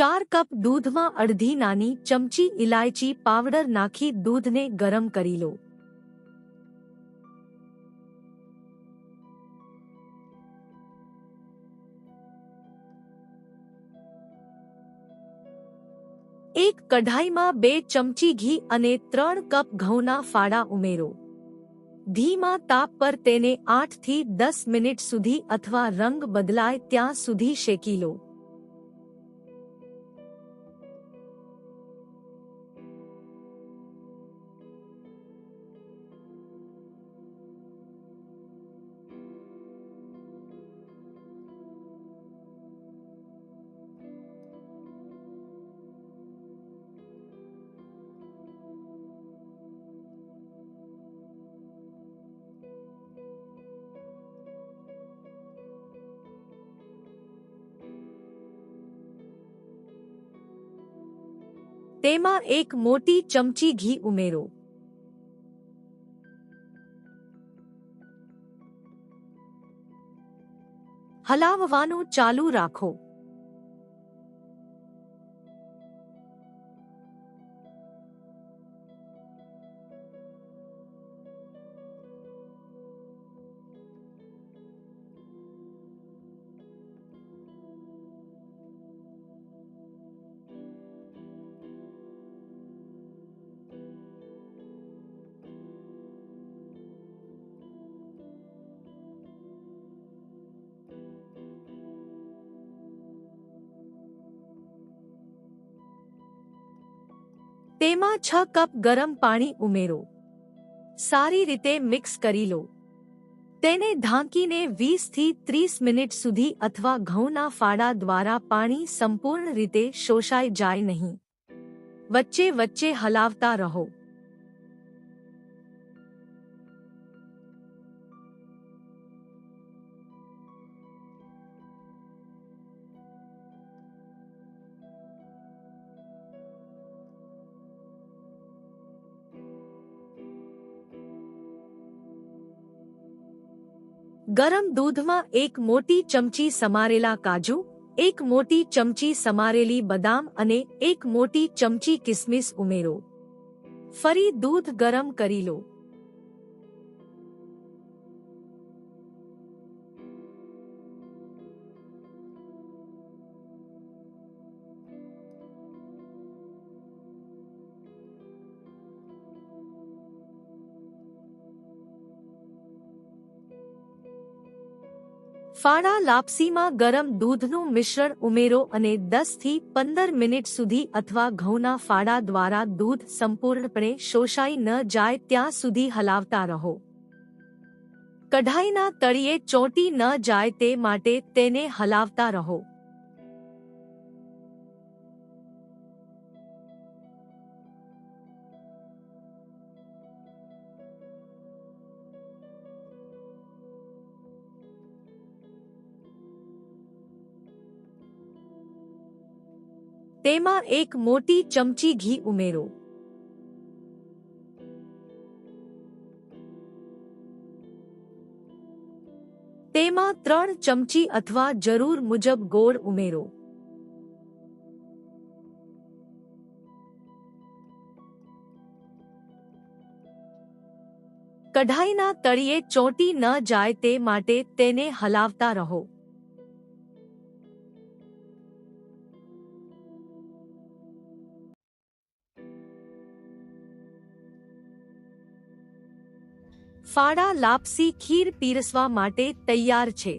4 cup દૂધમાં અડધી નાની ચમચી ઇલાયચી પાવડર નાખી દૂધને ગરમ કરી લો। એક કઢાઈમાં 2 ચમચી ઘી અને 3 કપ ઘઉંના ફાડા ઉમેરો। ધીમા તાપ પર તેને 8 થી 10 મિનિટ સુધી અથવા રંગ બદલાય ત્યાં સુધી શેકી લો। તેમાં 1 મોટી ચમચી ઘી ઉમેરો। હલાવવાનું ચાલુ રાખો। તેમાં 6 કપ ગરમ પાણી ઉમેરો। સારી રીતે મિક્સ કરી લો। તેને ઢાંકીને 20 થી 30 મિનિટ સુધી અથવા ઘઉંના ફાડા દ્વારા પાણી સંપૂર્ણ રીતે શોષાઈ જાય નહીં, વચ્ચે વચ્ચે હલાવતા રહો। ગરમ દૂધમાં 1 મોટી ચમચી સમારેલા કાજુ, 1 મોટી ચમચી સમારેલી બદામ અને 1 મોટી ચમચી કિસમિસ ઉમેરો। ફરી દૂધ ગરમ કરી લો। ફાડા લાપસીમાં ગરમ દૂધનું મિશ્રણ ઉમેરો અને 10 થી 15 મિનિટ સુધી અથવા ઘઉંના ફાડા દ્વારા દૂધ સંપૂર્ણપણે શોષાઈ ન જાય ત્યાં સુધી હલાવતા રહો। કઢાઈના તળિયે ચોંટી ન જાય તે માટે તેને હલાવતા રહો। તેમાં 1 મોટી ચમચી ઘી ઉમેરો। તેમાં 3 ચમચી અથવા જરૂર મુજબ ગોળ ઉમેરો। કઢાઈના તળિયે ચોંટી ન જાય તે માટે તેને હલાવતા રહો। ફાડા લાપસી ખીર પીરસવા માટે તૈયાર છે।